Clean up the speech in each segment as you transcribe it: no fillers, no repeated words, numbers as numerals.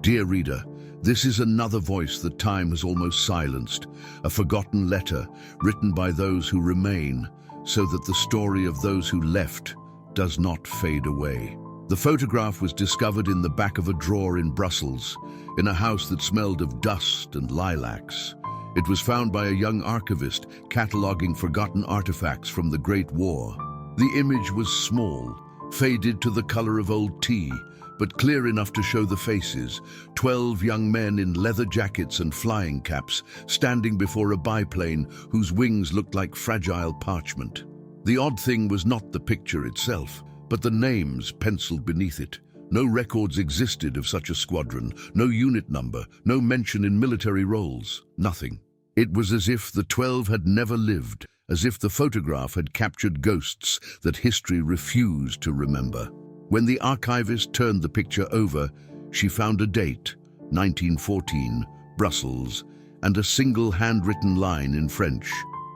Dear reader, this is another voice that time has almost silenced, a forgotten letter written by those who remain, so that the story of those who left does not fade away. The photograph was discovered in the back of a drawer in Brussels, in a house that smelled of dust and lilacs. It was found by a young archivist cataloguing forgotten artifacts from the Great War. The image was small, faded to the color of old tea, but clear enough to show the faces, 12 young men in leather jackets and flying caps, standing before a biplane whose wings looked like fragile parchment. The odd thing was not the picture itself, but the names penciled beneath it. No records existed of such a squadron, no unit number, no mention in military rolls, nothing. It was as if the 12 had never lived, as if the photograph had captured ghosts that history refused to remember. When the archivist turned the picture over, she found a date, 1914, Brussels, and a single handwritten line in French.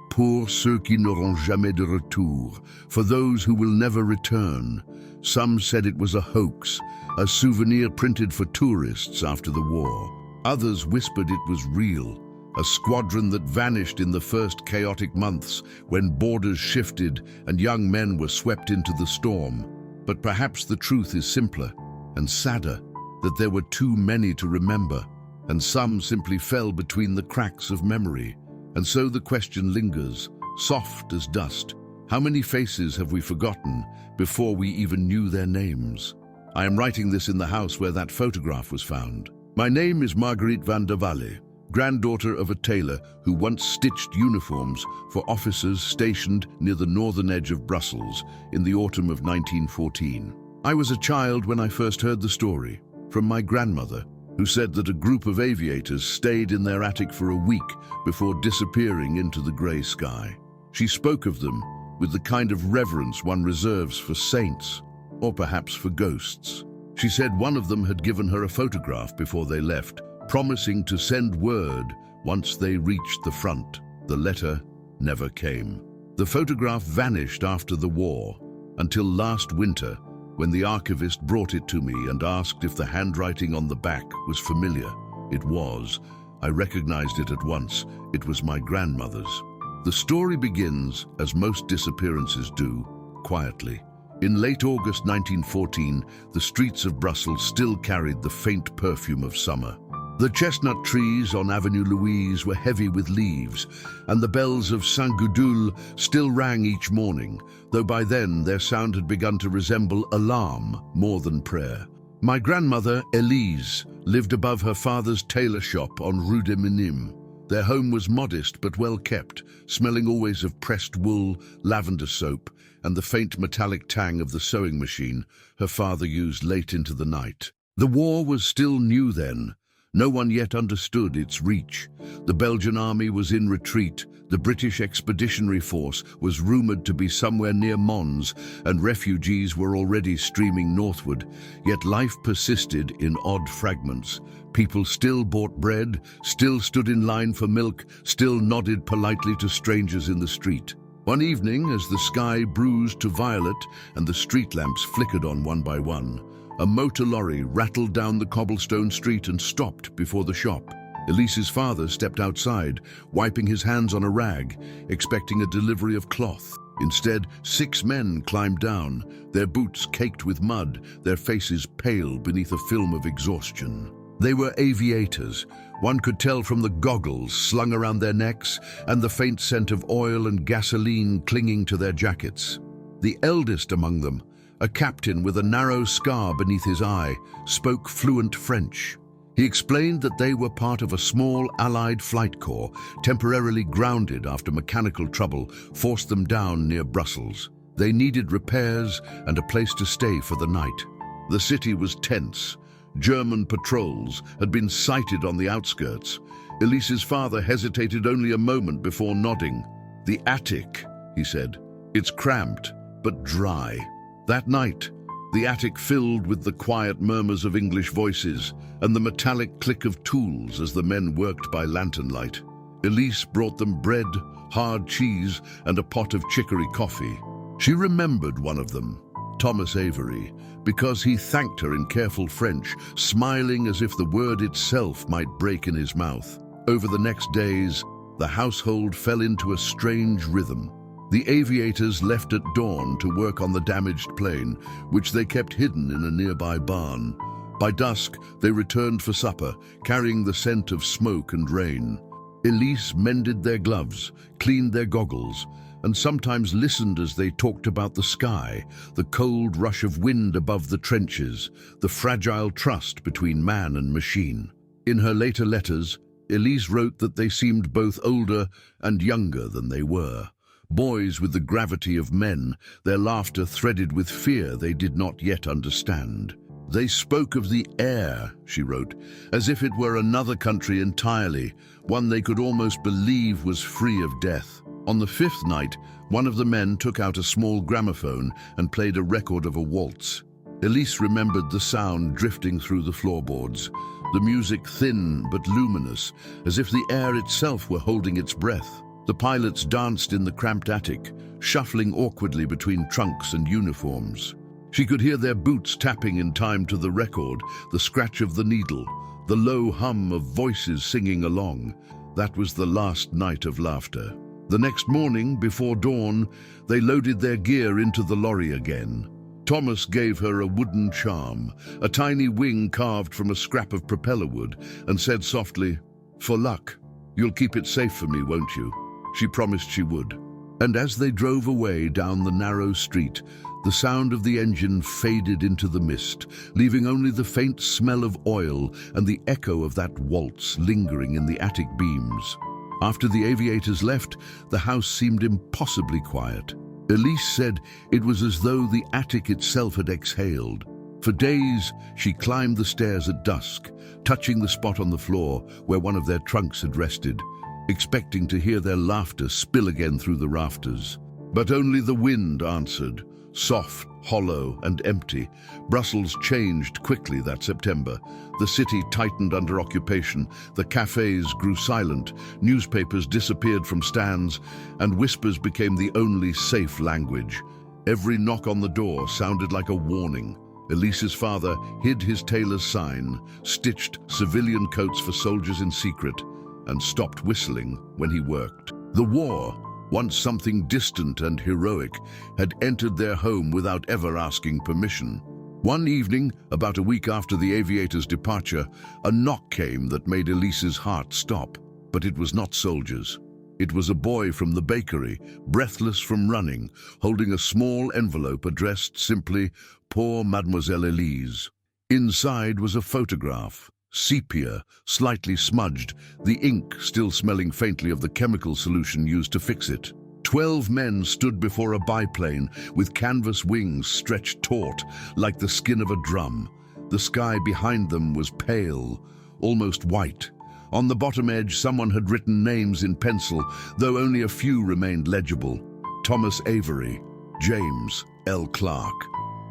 Pour ceux qui n'auront jamais de retour, for those who will never return. Some said it was a hoax, a souvenir printed for tourists after the war. Others whispered it was real, a squadron that vanished in the first chaotic months when borders shifted and young men were swept into the storm. But perhaps the truth is simpler and sadder, that there were too many to remember, and some simply fell between the cracks of memory. And so the question lingers, soft as dust. How many faces have we forgotten before we even knew their names? I am writing this in the house where that photograph was found. My name is Marguerite van der Walle, granddaughter of a tailor who once stitched uniforms for officers stationed near the northern edge of Brussels in the autumn of 1914. I was a child when I first heard the story from my grandmother, who said that a group of aviators stayed in their attic for a week before disappearing into the grey sky. She spoke of them with the kind of reverence one reserves for saints, or perhaps for ghosts. She said one of them had given her a photograph before they left, promising to send word once they reached the front. The letter never came. The photograph vanished after the war, until last winter, when the archivist brought it to me and asked if the handwriting on the back was familiar. It was. I recognized it at once. It was my grandmother's. The story begins, as most disappearances do, quietly. In late August 1914, the streets of Brussels still carried the faint perfume of summer. The chestnut trees on Avenue Louise were heavy with leaves, and the bells of Saint-Gudule still rang each morning, though by then their sound had begun to resemble alarm more than prayer. My grandmother, Elise, lived above her father's tailor shop on Rue des Minimes. Their home was modest but well kept, smelling always of pressed wool, lavender soap, and the faint metallic tang of the sewing machine her father used late into the night. The war was still new then. No one yet understood its reach. The Belgian army was in retreat, the British Expeditionary Force was rumoured to be somewhere near Mons, and refugees were already streaming northward. Yet life persisted in odd fragments. People still bought bread, still stood in line for milk, still nodded politely to strangers in the street. One evening, as the sky bruised to violet and the street lamps flickered on one by one, a motor lorry rattled down the cobblestone street and stopped before the shop. Elise's father stepped outside, wiping his hands on a rag, expecting a delivery of cloth. Instead, 6 men climbed down, their boots caked with mud, their faces pale beneath a film of exhaustion. They were aviators. One could tell from the goggles slung around their necks and the faint scent of oil and gasoline clinging to their jackets. The eldest among them, a captain with a narrow scar beneath his eye, spoke fluent French. He explained that they were part of a small Allied flight corps, temporarily grounded after mechanical trouble forced them down near Brussels. They needed repairs and a place to stay for the night. The city was tense. German patrols had been sighted on the outskirts. Elise's father hesitated only a moment before nodding. "The attic," he said. "It's cramped, but dry." That night, the attic filled with the quiet murmurs of English voices and the metallic click of tools as the men worked by lantern light. Elise brought them bread, hard cheese, and a pot of chicory coffee. She remembered one of them, Thomas Avery, because he thanked her in careful French, smiling as if the word itself might break in his mouth. Over the next days, the household fell into a strange rhythm. The aviators left at dawn to work on the damaged plane, which they kept hidden in a nearby barn. By dusk, they returned for supper, carrying the scent of smoke and rain. Elise mended their gloves, cleaned their goggles, and sometimes listened as they talked about the sky, the cold rush of wind above the trenches, the fragile trust between man and machine. In her later letters, Elise wrote that they seemed both older and younger than they were. Boys with the gravity of men, their laughter threaded with fear they did not yet understand. They spoke of the air, she wrote, as if it were another country entirely, one they could almost believe was free of death. On the fifth night, one of the men took out a small gramophone and played a record of a waltz. Elise remembered the sound drifting through the floorboards, the music thin but luminous, as if the air itself were holding its breath. The pilots danced in the cramped attic, shuffling awkwardly between trunks and uniforms. She could hear their boots tapping in time to the record, the scratch of the needle, the low hum of voices singing along. That was the last night of laughter. The next morning, before dawn, they loaded their gear into the lorry again. Thomas gave her a wooden charm, a tiny wing carved from a scrap of propeller wood, and said softly, "For luck. You'll keep it safe for me, won't you?" She promised she would. And as they drove away down the narrow street, the sound of the engine faded into the mist, leaving only the faint smell of oil and the echo of that waltz lingering in the attic beams. After the aviators left, the house seemed impossibly quiet. Elise said it was as though the attic itself had exhaled. For days, she climbed the stairs at dusk, touching the spot on the floor where one of their trunks had rested, expecting to hear their laughter spill again through the rafters. But only the wind answered, soft, hollow, and empty. Brussels changed quickly that September. The city tightened under occupation, the cafes grew silent, newspapers disappeared from stands, and whispers became the only safe language. Every knock on the door sounded like a warning. Elise's father hid his tailor's sign, stitched civilian coats for soldiers in secret, and stopped whistling when he worked. The war, once something distant and heroic, had entered their home without ever asking permission. One evening, about a week after the aviators' departure, a knock came that made Elise's heart stop. But it was not soldiers. It was a boy from the bakery, breathless from running, holding a small envelope addressed simply, "Poor Mademoiselle Elise." Inside was a photograph, sepia, slightly smudged, the ink still smelling faintly of the chemical solution used to fix it. 12 men stood before a biplane with canvas wings stretched taut like the skin of a drum. The sky behind them was pale, almost white. On the bottom edge, someone had written names in pencil, though only a few remained legible. Thomas Avery, James L. Clark.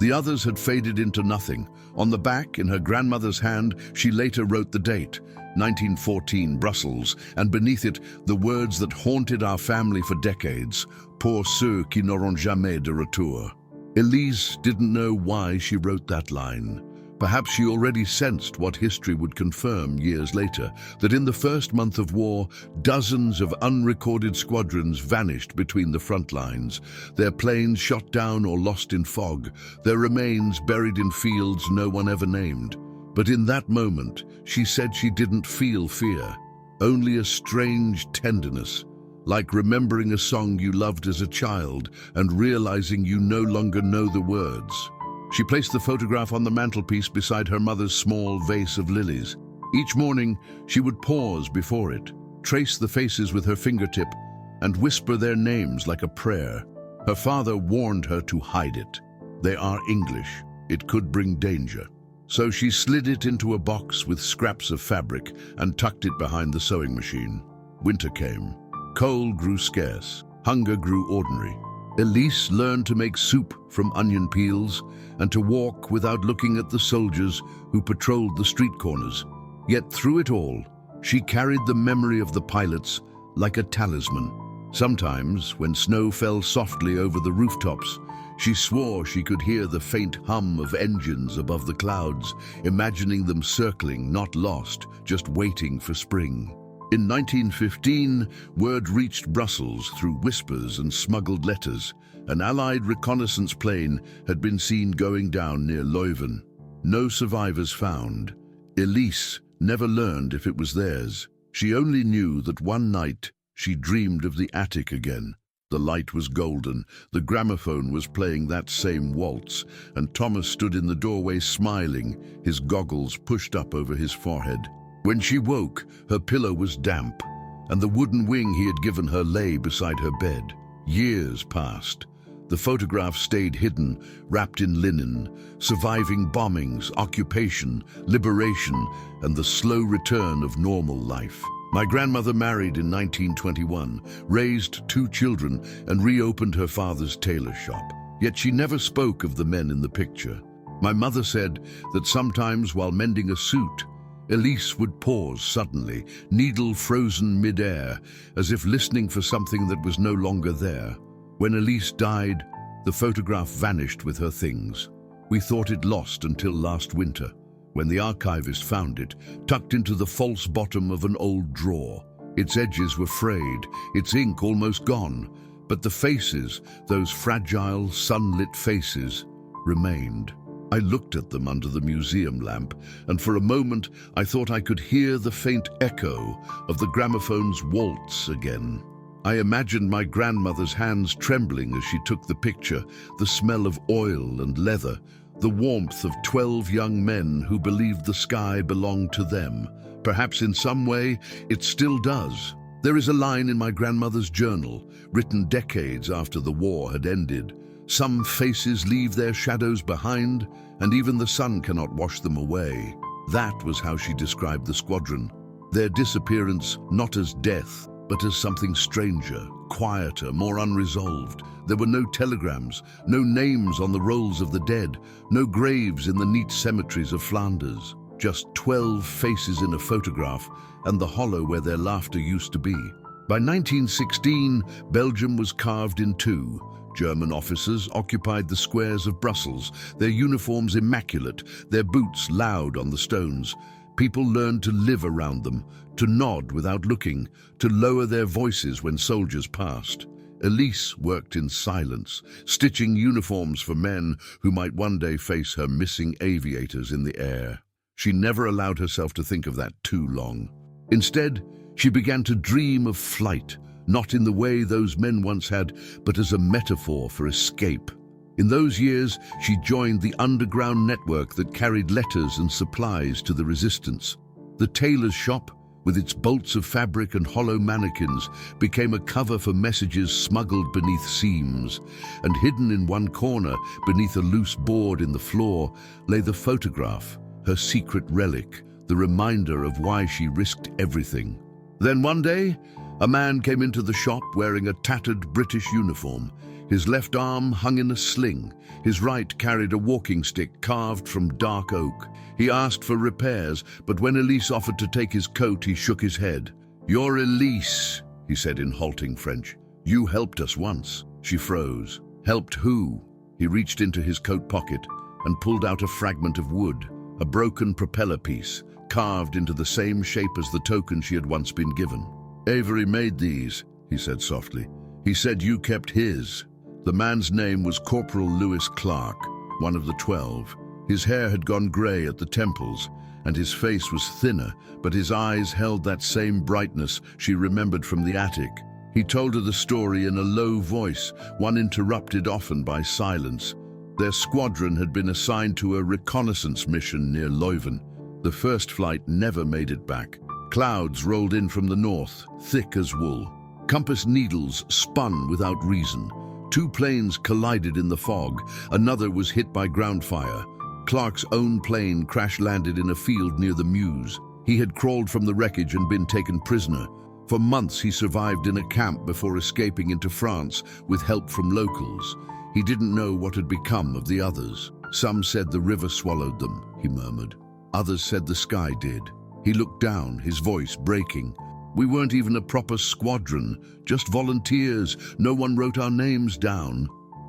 The others had faded into nothing. On the back, in her grandmother's hand, she later wrote the date, 1914, Brussels, and beneath it, the words that haunted our family for decades, "Pour ceux qui n'auront jamais de retour." Elise didn't know why she wrote that line. Perhaps she already sensed what history would confirm years later, that in the first month of war, dozens of unrecorded squadrons vanished between the front lines, their planes shot down or lost in fog, their remains buried in fields no one ever named. But in that moment, she said she didn't feel fear, only a strange tenderness, like remembering a song you loved as a child and realizing you no longer know the words. She placed the photograph on the mantelpiece beside her mother's small vase of lilies. Each morning, she would pause before it, trace the faces with her fingertip, and whisper their names like a prayer. Her father warned her to hide it. "They are English. It could bring danger." So she slid it into a box with scraps of fabric and tucked it behind the sewing machine. Winter came. Coal grew scarce. Hunger grew ordinary. Elise learned to make soup from onion peels and to walk without looking at the soldiers who patrolled the street corners. Yet through it all, she carried the memory of the pilots like a talisman. Sometimes, when snow fell softly over the rooftops, She swore she could hear the faint hum of engines above the clouds, imagining them circling, not lost, just waiting for spring. In 1915, word reached Brussels through whispers and smuggled letters. An Allied reconnaissance plane had been seen going down near Leuven. No survivors found. Elise never learned if it was theirs. She only knew that one night she dreamed of the attic again. The light was golden, the gramophone was playing that same waltz, and Thomas stood in the doorway smiling, his goggles pushed up over his forehead. When she woke, her pillow was damp, and the wooden wing he had given her lay beside her bed. Years passed. The photograph stayed hidden, wrapped in linen, surviving bombings, occupation, liberation, and the slow return of normal life. My grandmother married in 1921, raised 2 children, and reopened her father's tailor shop. Yet she never spoke of the men in the picture. My mother said that sometimes while mending a suit, Elise would pause suddenly, needle frozen mid-air, as if listening for something that was no longer there. When Elise died, the photograph vanished with her things. We thought it lost until last winter, when the archivist found it, tucked into the false bottom of an old drawer. Its edges were frayed, its ink almost gone, but the faces, those fragile, sunlit faces, remained. I looked at them under the museum lamp, and for a moment I thought I could hear the faint echo of the gramophone's waltz again. I imagined my grandmother's hands trembling as she took the picture, the smell of oil and leather, the warmth of 12 young men who believed the sky belonged to them. Perhaps in some way, it still does. There is a line in my grandmother's journal, written decades after the war had ended. Some faces leave their shadows behind, and even the sun cannot wash them away. That was how she described the squadron. Their disappearance not as death, but as something stranger, quieter, more unresolved. There were no telegrams, no names on the rolls of the dead, no graves in the neat cemeteries of Flanders. Just 12 faces in a photograph, and the hollow where their laughter used to be. By 1916, Belgium was carved in two. German officers occupied the squares of Brussels, their uniforms immaculate, their boots loud on the stones. People learned to live around them, to nod without looking, to lower their voices when soldiers passed. Elise worked in silence, stitching uniforms for men who might one day face her missing aviators in the air. She never allowed herself to think of that too long. Instead, she began to dream of flight, not in the way those men once had, but as a metaphor for escape. In those years, she joined the underground network that carried letters and supplies to the resistance. The tailor's shop, with its bolts of fabric and hollow mannequins, became a cover for messages smuggled beneath seams. And hidden in one corner, beneath a loose board in the floor, lay the photograph, her secret relic, the reminder of why she risked everything. Then one day, a man came into the shop wearing a tattered British uniform. His left arm hung in a sling. His right carried a walking stick carved from dark oak. He asked for repairs, but when Elise offered to take his coat, he shook his head. "You're Elise," he said in halting French. "You helped us once." She froze. "Helped who?" He reached into his coat pocket and pulled out a fragment of wood, a broken propeller piece, carved into the same shape as the token she had once been given. "Avery made these," he said softly. "He said you kept his." The man's name was Corporal Lewis Clark, one of the 12. His hair had gone grey at the temples, and his face was thinner, but his eyes held that same brightness she remembered from the attic. He told her the story in a low voice, one interrupted often by silence. Their squadron had been assigned to a reconnaissance mission near Leuven. The first flight never made it back. Clouds rolled in from the north, thick as wool. Compass needles spun without reason. 2 planes collided in the fog. Another was hit by ground fire. Clark's own plane crash-landed in a field near the Meuse. He had crawled from the wreckage and been taken prisoner. For months he survived in a camp before escaping into France with help from locals. He didn't know what had become of the others. Some said the river swallowed them, he murmured. Others said the sky did. He looked down, his voice breaking. "We weren't even a proper squadron, just volunteers. No one wrote our names down."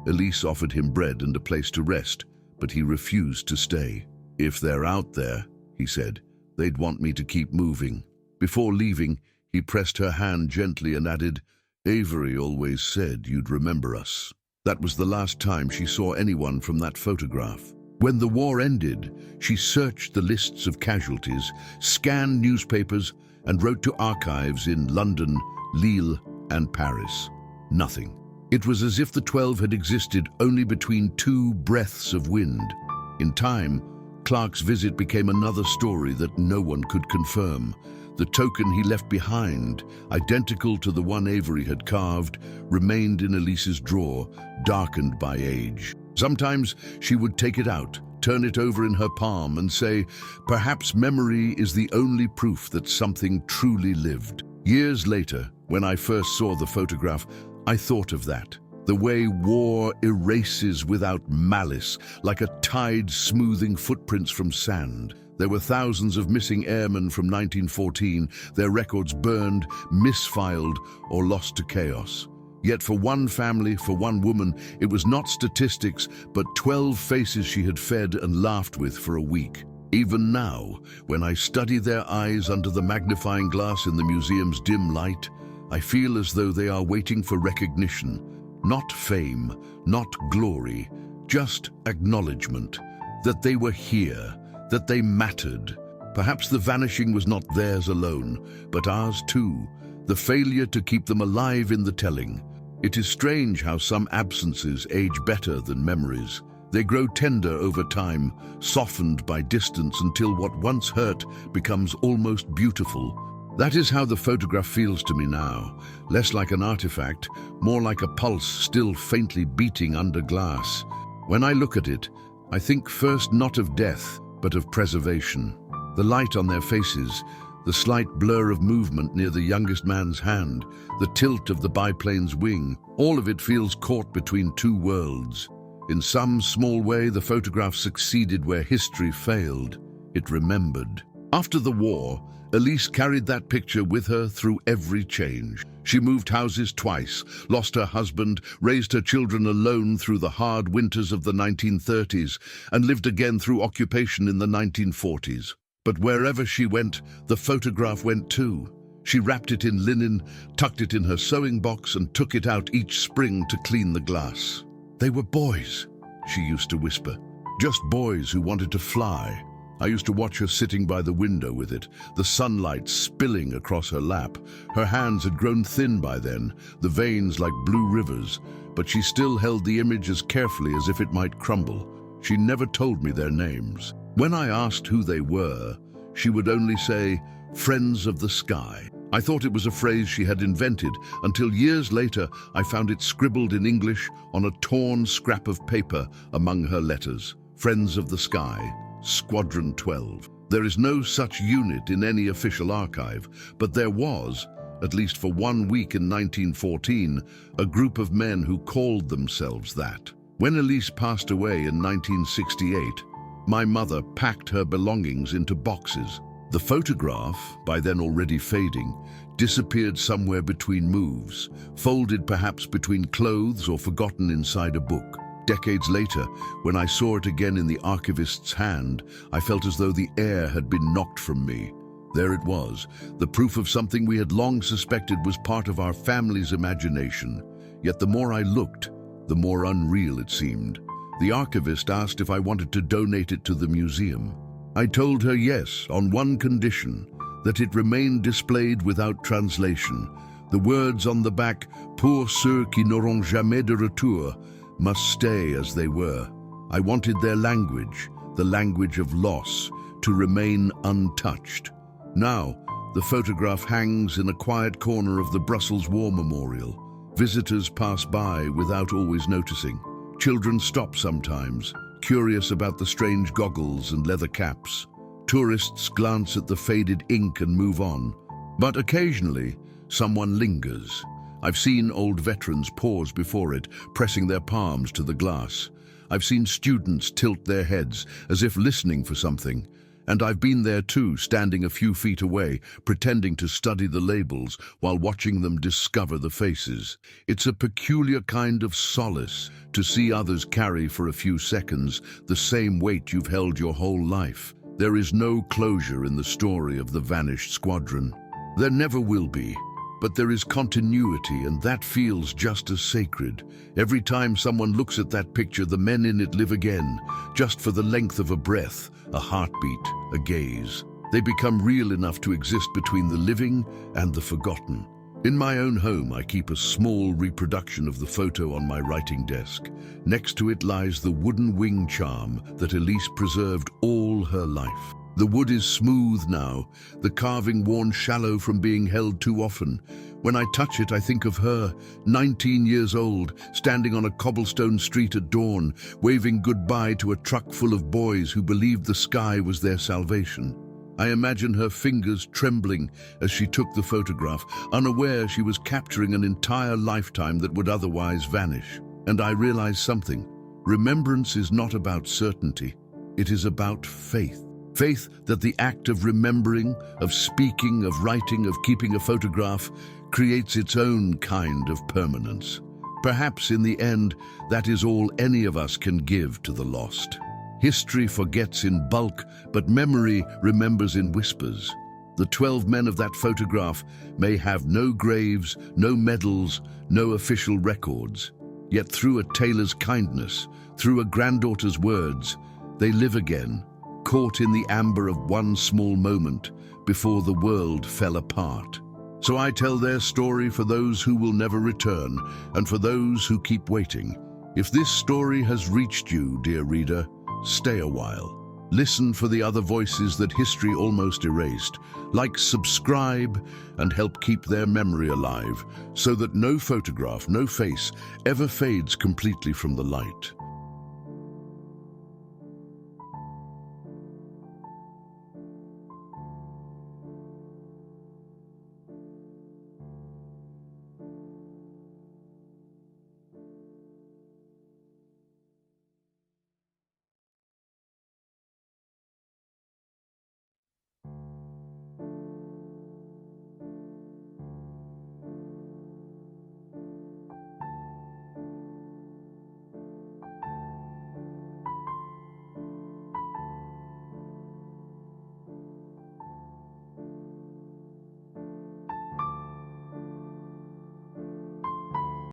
Elise offered him bread and a place to rest, but he refused to stay. "If they're out there," he said, "they'd want me to keep moving." Before leaving, he pressed her hand gently and added, "Avery always said you'd remember us." That was the last time she saw anyone from that photograph. When the war ended, she searched the lists of casualties, scanned newspapers, and wrote to archives in London, Lille, and Paris. Nothing. It was as if the 12 had existed only between two breaths of wind. In time, Clark's visit became another story that no one could confirm. The token he left behind, identical to the one Avery had carved, remained in Elise's drawer, darkened by age. Sometimes she would take it out, turn it over in her palm, and say, "Perhaps memory is the only proof that something truly lived." Years later, when I first saw the photograph, I thought of that. The way war erases without malice, like a tide smoothing footprints from sand. There were thousands of missing airmen from 1914, their records burned, misfiled, or lost to chaos. Yet for one family, for one woman, it was not statistics, but 12 faces she had fed and laughed with for a week. Even now, when I study their eyes under the magnifying glass in the museum's dim light, I feel as though they are waiting for recognition. Not fame, not glory, just acknowledgement that they were here, that they mattered. Perhaps the vanishing was not theirs alone, but ours too, the failure to keep them alive in the telling. It is strange how some absences age better than memories. They grow tender over time, softened by distance until what once hurt becomes almost beautiful. That is how the photograph feels to me now, less like an artifact, more like a pulse still faintly beating under glass. When I look at it, I think first not of death, but of preservation. The light on their faces, the slight blur of movement near the youngest man's hand, the tilt of the biplane's wing, all of it feels caught between two worlds. In some small way, the photograph succeeded where history failed. It remembered. After the war, Elise carried that picture with her through every change. She moved houses twice, lost her husband, raised her children alone through the hard winters of the 1930s, and lived again through occupation in the 1940s. But wherever she went, the photograph went too. She wrapped it in linen, tucked it in her sewing box, and took it out each spring to clean the glass. "They were boys," she used to whisper. "Just boys who wanted to fly." I used to watch her sitting by the window with it, the sunlight spilling across her lap. Her hands had grown thin by then, the veins like blue rivers, but she still held the image as carefully as if it might crumble. She never told me their names. When I asked who they were, she would only say, "Friends of the sky." I thought it was a phrase she had invented, until years later I found it scribbled in English on a torn scrap of paper among her letters. Friends of the sky. Squadron 12. There is no such unit in any official archive, but there was, at least for 1 week in 1914, a group of men who called themselves that. When Elise passed away in 1968, my mother packed her belongings into boxes. The photograph, by then already fading, disappeared somewhere between moves, folded perhaps between clothes or forgotten inside a book. Decades later, when I saw it again in the archivist's hand, I felt as though the air had been knocked from me. There it was, the proof of something we had long suspected was part of our family's imagination. Yet the more I looked, the more unreal it seemed. The archivist asked if I wanted to donate it to the museum. I told her yes, on one condition, that it remained displayed without translation. The words on the back, "Pour ceux qui n'auront jamais de retour," must stay as they were. I wanted their language, the language of loss, to remain untouched. Now, the photograph hangs in a quiet corner of the Brussels War Memorial. Visitors pass by without always noticing. Children stop sometimes, curious about the strange goggles and leather caps. Tourists glance at the faded ink and move on. But occasionally, someone lingers. I've seen old veterans pause before it, pressing their palms to the glass. I've seen students tilt their heads as if listening for something. And I've been there too, standing a few feet away, pretending to study the labels while watching them discover the faces. It's a peculiar kind of solace to see others carry for a few seconds the same weight you've held your whole life. There is no closure in the story of the vanished squadron. There never will be. But there is continuity, and that feels just as sacred. Every time someone looks at that picture, the men in it live again, just for the length of a breath, a heartbeat, a gaze. They become real enough to exist between the living and the forgotten. In my own home, I keep a small reproduction of the photo on my writing desk. Next to it lies the wooden wing charm that Elise preserved all her life. The wood is smooth now, the carving worn shallow from being held too often. When I touch it, I think of her, 19 years old, standing on a cobblestone street at dawn, waving goodbye to a truck full of boys who believed the sky was their salvation. I imagine her fingers trembling as she took the photograph, unaware she was capturing an entire lifetime that would otherwise vanish. And I realize something. Remembrance is not about certainty. It is about faith. Faith that the act of remembering, of speaking, of writing, of keeping a photograph creates its own kind of permanence. Perhaps in the end, that is all any of us can give to the lost. History forgets in bulk, but memory remembers in whispers. The 12 men of that photograph may have no graves, no medals, no official records. Yet through a tailor's kindness, through a granddaughter's words, they live again, caught in the amber of one small moment before the world fell apart. So I tell their story for those who will never return, and for those who keep waiting. If this story has reached you, dear reader, stay a while. Listen for the other voices that history almost erased. Like, subscribe, and help keep their memory alive, so that no photograph, no face, ever fades completely from the light.